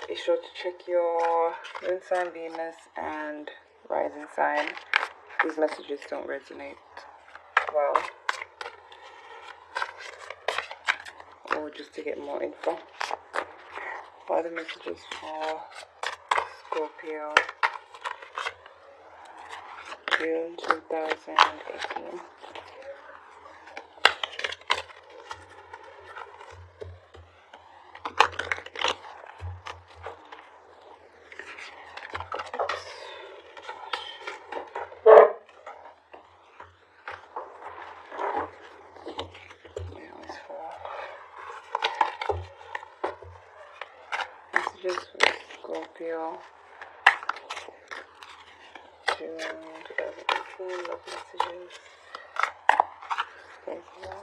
be sure to check your moon sign, Venus, and rising sign. These messages don't resonate well, or just to get more info. What are the messages for Scorpio, June 2018? Messages for Scorpio, June 2018, love messages, Scorpio.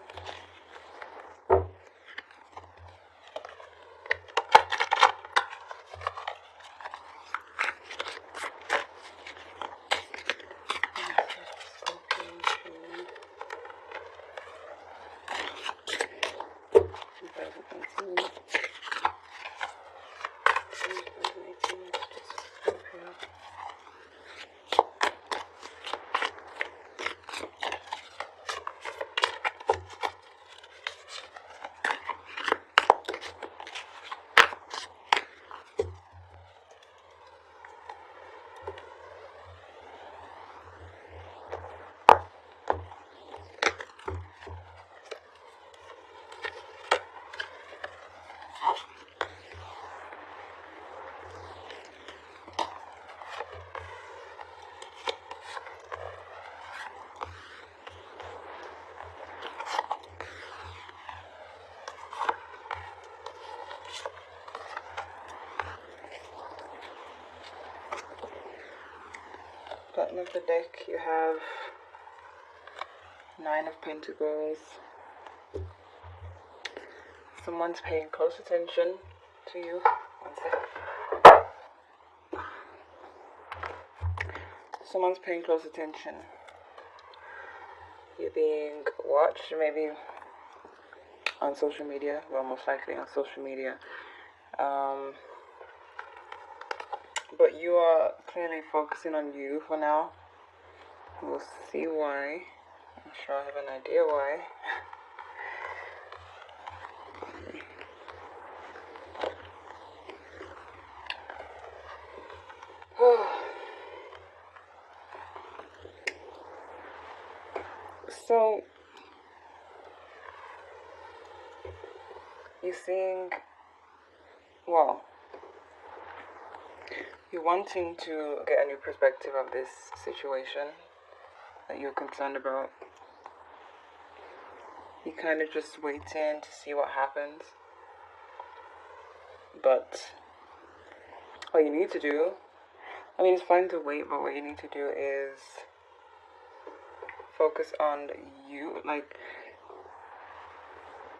Bottom of the deck, you have Nine of Pentacles. Someone's paying close attention to you. One sec. Someone's paying close attention. You're being watched, maybe on social media. Well, most likely on social media. But you are clearly focusing on you for now. We'll see why. I'm sure I have an idea why. So, you're seeing, well, you're wanting to get a new perspective of this situation that you're concerned about. You're kind of just waiting to see what happens. But what you need to do, I mean, it's fine to wait, but what you need to do is focus on you. Like,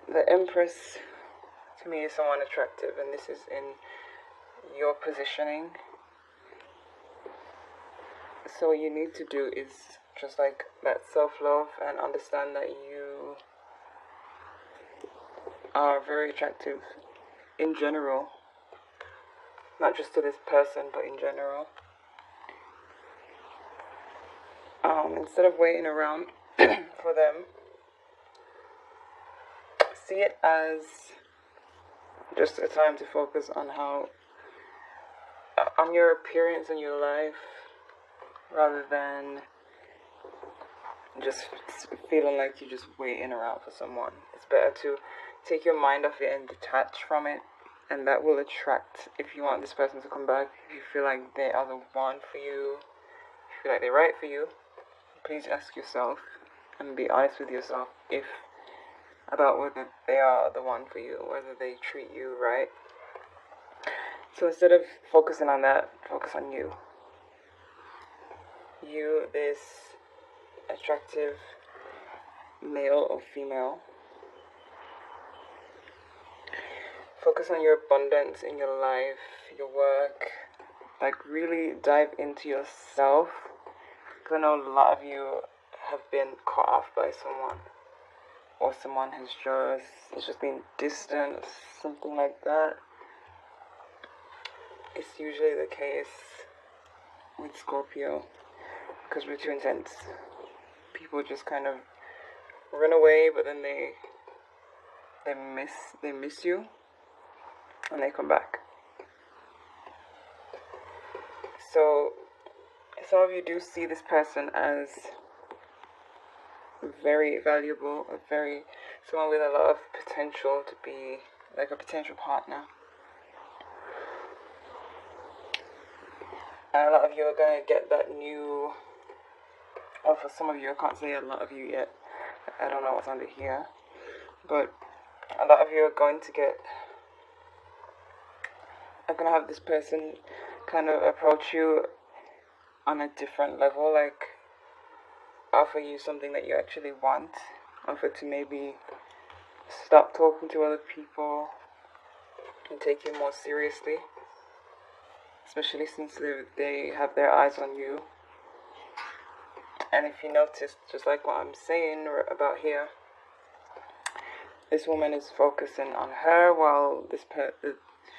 the Empress, to me, is someone attractive, and this is in your positioning. So what you need to do is just like that self-love and understand that you are very attractive in general. Not just to this person, but in general. Instead of waiting around for them, see it as just a time to focus on on your appearance in your life, rather than just feeling like you're just waiting around for someone. It's better to take your mind off it and detach from it, and that will attract, if you want this person to come back, if you feel like they are the one for you, if you feel like they're right for you, please ask yourself and be honest with yourself about whether they are the one for you, whether they treat you right. So instead of focusing on that, focus on you. You, this attractive male or female. Focus on your abundance in your life, your work. Like, really dive into yourself. Because I know a lot of you have been caught off by someone. Or someone has just been distant or something like that. it's usually the case with Scorpio, because we're too intense. People just kind of run away, but then they miss you, and they come back. So some of you do see this person as very valuable, someone with a lot of potential to be like a potential partner. And a lot of you are going to get that new, or for some of you, I can't say a lot of you yet, I don't know what's under here, but a lot of you are going to have this person kind of approach you on a different level, like offer you something that you actually want, offer to maybe stop talking to other people and take you more seriously, especially since they have their eyes on you. And if you notice, just like what I'm saying about here, this woman is focusing on her while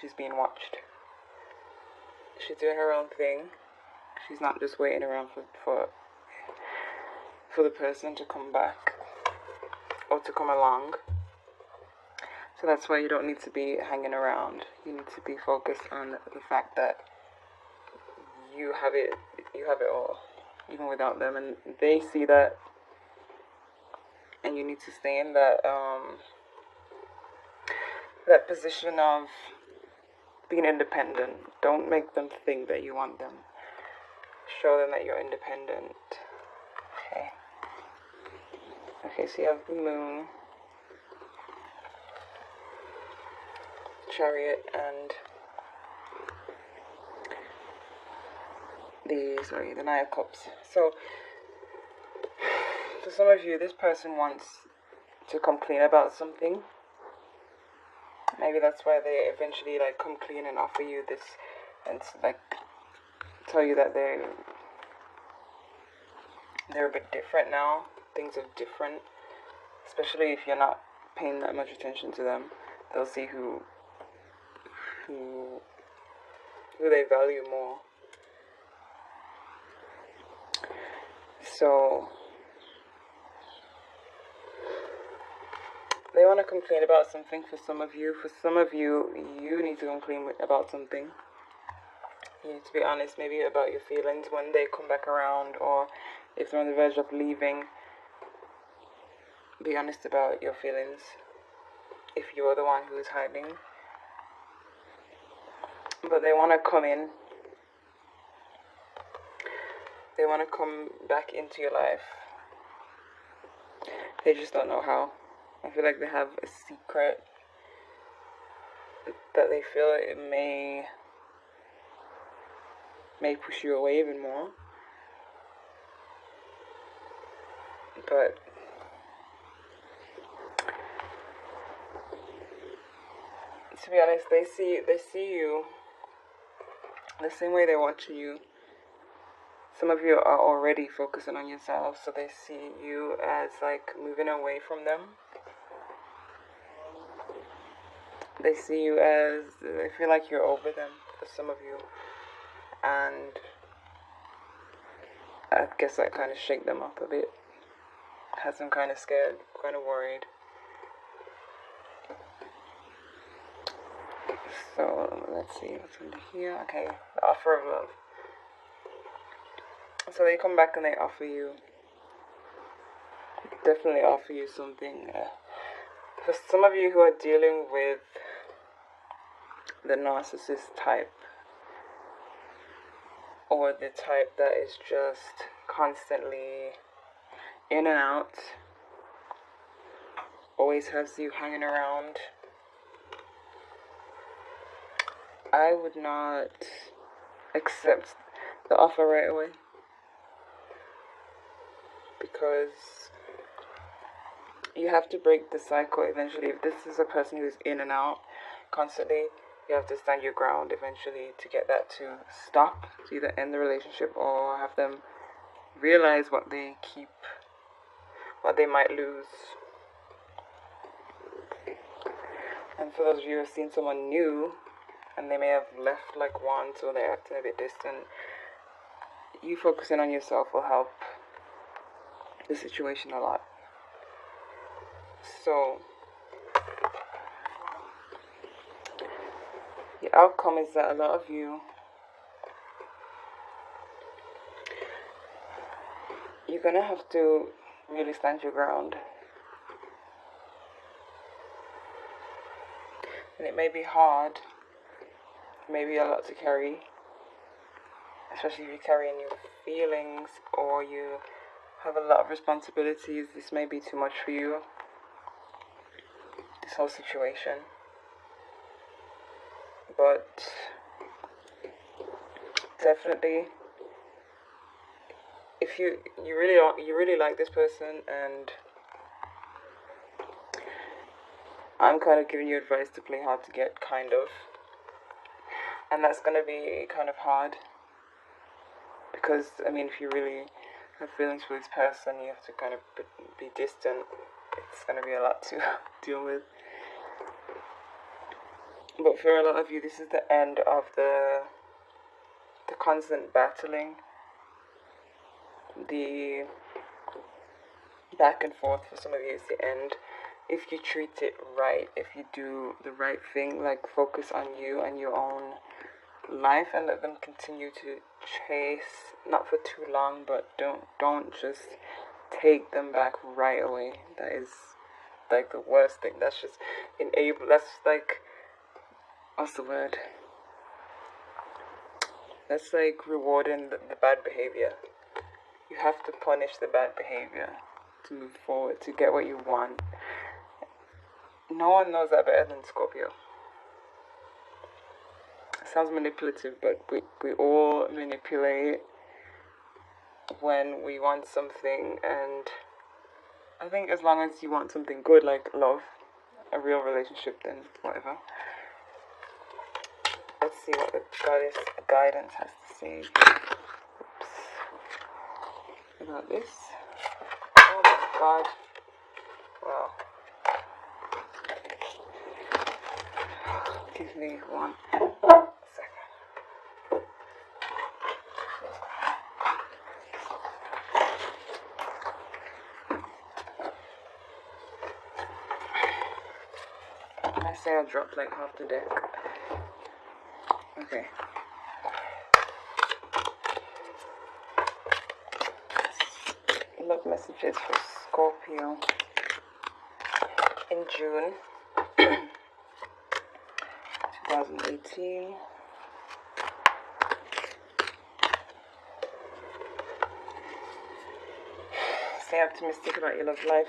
she's being watched. She's doing her own thing. She's not just waiting around for the person to come back or to come along. So that's why you don't need to be hanging around. You need to be focused on the fact that you have it all, even without them, and they see that, and you need to stay in that position of being independent. Don't make them think that you want them. Show them that you're independent. Okay, so you have the Moon, Chariot, and the Nine of Cups. So for some of you, this person wants to come clean about something. Maybe that's why they eventually come clean and offer you this, and tell you that they're a bit different now. Things are different, especially if you're not paying that much attention to them. They'll see who they value more. So they want to complain about something. For some of you, you need to complain about something. You need to be honest, maybe about your feelings when they come back around, or if they're on the verge of leaving. Be honest about your feelings if you're the one who is hiding. But they want to come in. They want to come back into your life. They just don't know how. I feel like they have a secret that they feel it may push you away even more. But to be honest, they see you the same way they're watching you. Some of you are already focusing on yourself, so they see you as moving away from them. They see you as, they feel like you're over them, for some of you. And I guess that kind of shake them up a bit. Has them kind of scared, kind of worried. So let's see what's under here. Okay, the offer of love. So they come back and they definitely offer you something. For some of you who are dealing with the narcissist type, or the type that is just constantly in and out, always has you hanging around, I would not accept the offer right away, because you have to break the cycle eventually. If this is a person who's in and out constantly, you have to stand your ground eventually to get that to stop, to either end the relationship or have them realize what they might lose. And for those of you who have seen someone new, and they may have left like once, or they're acting a bit distant. You focusing on yourself will help the situation a lot. So the outcome is that a lot of you're gonna have to really stand your ground. And it may be hard, maybe a lot to carry, especially if you're carrying your feelings or you have a lot of responsibilities. This may be too much for you, this whole situation. But definitely, if you really like this person, and I'm kind of giving you advice to play hard to get, kind of. And that's going to be kind of hard. Because, I mean, if you really have feelings for this person, you have to kind of be distant. It's going to be a lot to deal with. But for a lot of you, this is the end of the constant battling. The back and forth for some of you is the end. If you treat it right, if you do the right thing, like focus on you and your own life, and let them continue to chase, not for too long, but don't just take them back right away. That is like the worst thing. That's just that's like, what's the word? That's like rewarding the bad behavior. You have to punish the bad behavior to move forward, to get what you want. No one knows that better than Scorpio. It sounds manipulative, but we all manipulate when we want something. And I think as long as you want something good, like love, a real relationship, then whatever. Let's see what the goddess guidance has to say. Oops. About this. Oh my god. Wow. Give me 1 second. I say I dropped like half the deck. Okay. Love messages for Scorpio in June 2018. Stay optimistic about your love life.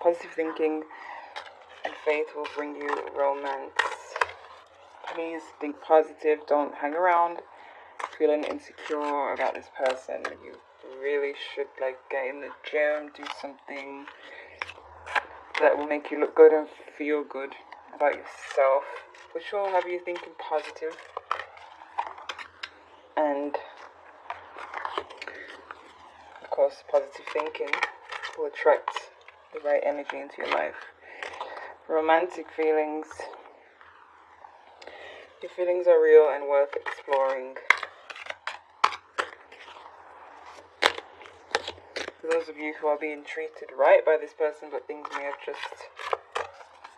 Positive thinking and faith will bring you romance. Please think positive. Don't hang around feeling insecure about this person. You really should like get in the gym, do something that will make you look good and feel good about yourself, which will have you thinking positive. And of course, positive thinking will attract the right energy into your life. Romantic feelings. Your feelings are real and worth exploring. For those of you who are being treated right by this person, but things may have just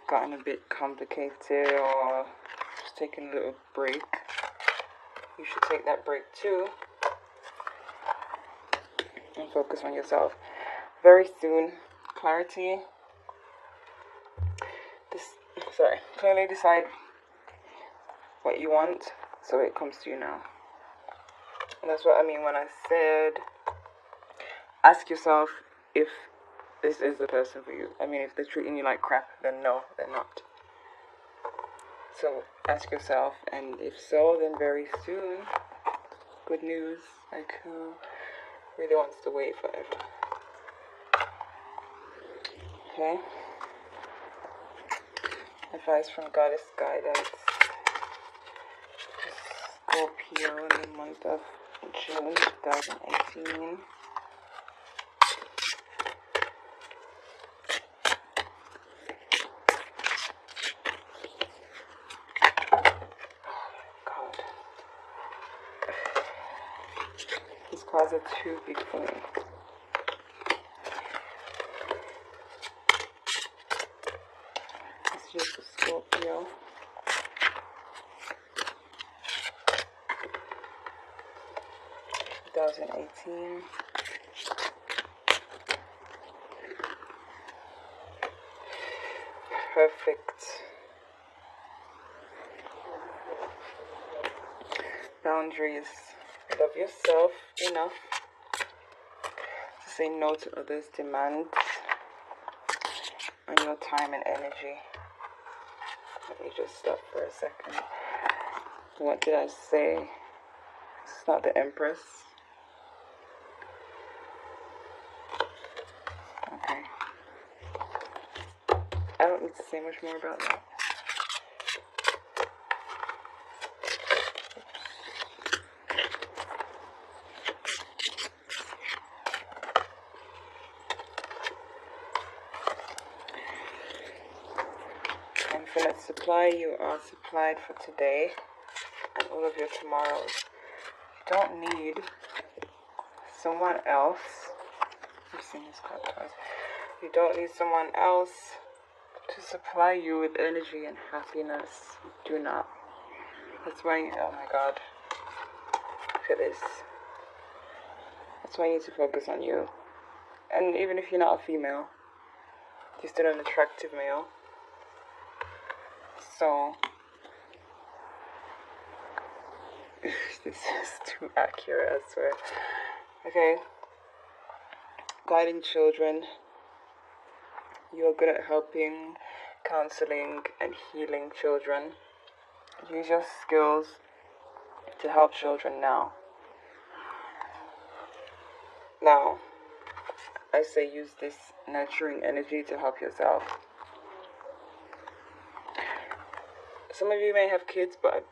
gotten a bit complicated, or just taking a little break, you should take that break too and focus on yourself. Very soon, clearly decide what you want so it comes to you now. And that's what I mean when I said ask yourself if this is the person for you. I mean, if they're treating you like crap, then no, they're not. So ask yourself, and if so, then very soon, good news. Like, who really wants to wait forever? Okay. Advice from Goddess Guidance. Scorpio in the month of June 2018. cards are too big for me. Let's use the Scorpio. (2018). Perfect. Boundaries. Love yourself enough to say no to others' demands on your time and energy. Let me just stop for a second. What did I say? It's not the Empress. Okay. I don't need to say much more about that. Infinite supply, you are supplied for today and all of your tomorrows. You don't need someone else. I've seen this card twice. You don't need someone else to supply you with energy and happiness. You do not. That's why, oh my god. Look at this. That's why you need to focus on you. And even if you're not a female, you're still an attractive male. So, this is too accurate, I swear. Okay. Guiding children. You are good at helping, counseling, and healing children. Use your skills to help children now. Now, I say use this nurturing energy to help yourself. Some of you may have kids, but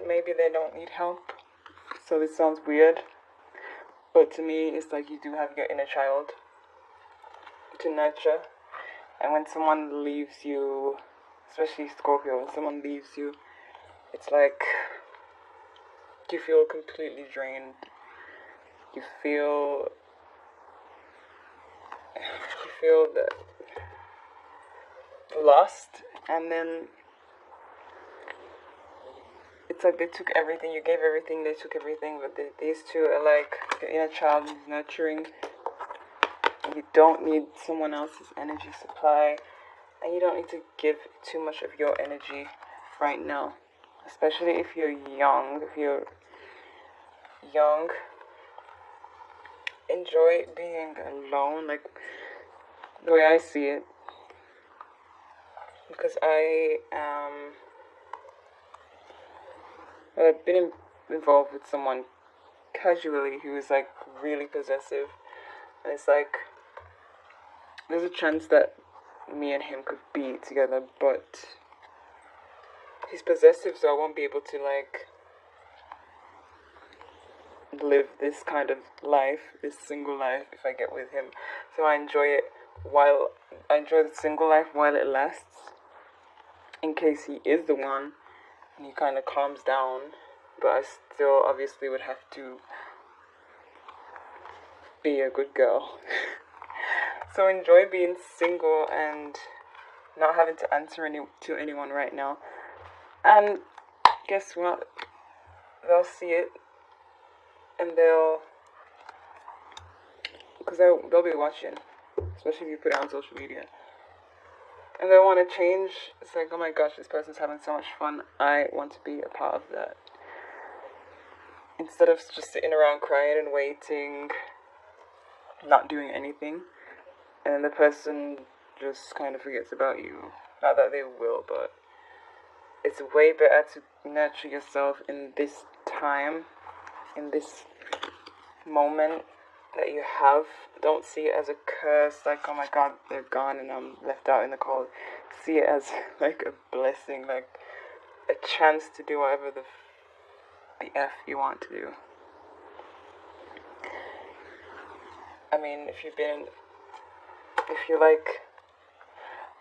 maybe they don't need help. So this sounds weird. But to me, it's like you do have your inner child to nurture. And when someone leaves you, especially Scorpio, when someone leaves you, it's like you feel completely drained. You feel lost, and then it's like they took everything, you gave everything, they took everything, but these two are like your inner child is nurturing. You don't need someone else's energy supply, and you don't need to give too much of your energy right now, especially if you're young. If you're young, enjoy being alone, like the way I see it, because I've been involved with someone casually who was like really possessive, and it's like there's a chance that me and him could be together, but he's possessive, so I won't be able to like live this kind of life, this single life, if I get with him. So I enjoy the single life while it lasts, in case he is the one and he kind of calms down, but I still obviously would have to be a good girl. So enjoy being single and not having to answer to anyone right now. And guess what? They'll see it, and because they'll be watching, especially if you put it on social media. And they want to change. It's like, oh my gosh, this person's having so much fun. I want to be a part of that. Instead of just sitting around crying and waiting, not doing anything, and then the person just kind of forgets about you. Not that they will, but it's way better to nurture yourself in this time, in this moment that you have. Don't see it as a curse, like, oh my god, they're gone and I'm left out in the cold. See it as like a blessing, like a chance to do whatever the F you want to do. I mean, if you're like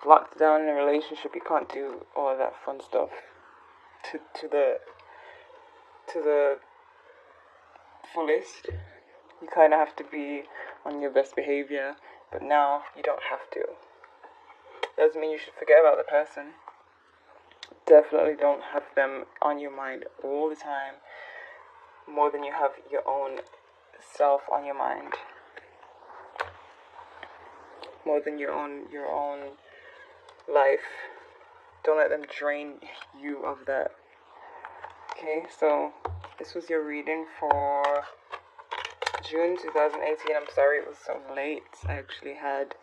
locked down in a relationship, you can't do all of that fun stuff to the fullest. you kind of have to be on your best behavior, but now you don't have to. Doesn't mean you should forget about the person. Definitely don't have them on your mind all the time, more than you have your own self on your mind, more than your own life. Don't let them drain you of that. Okay, so this was your reading for June 2018. I'm sorry it was so late. I actually had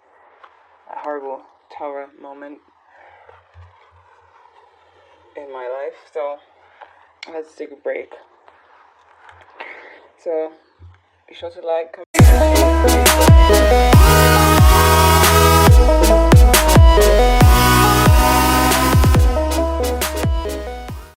a horrible tower moment in my life, so let's take a break. So be sure to like, comment,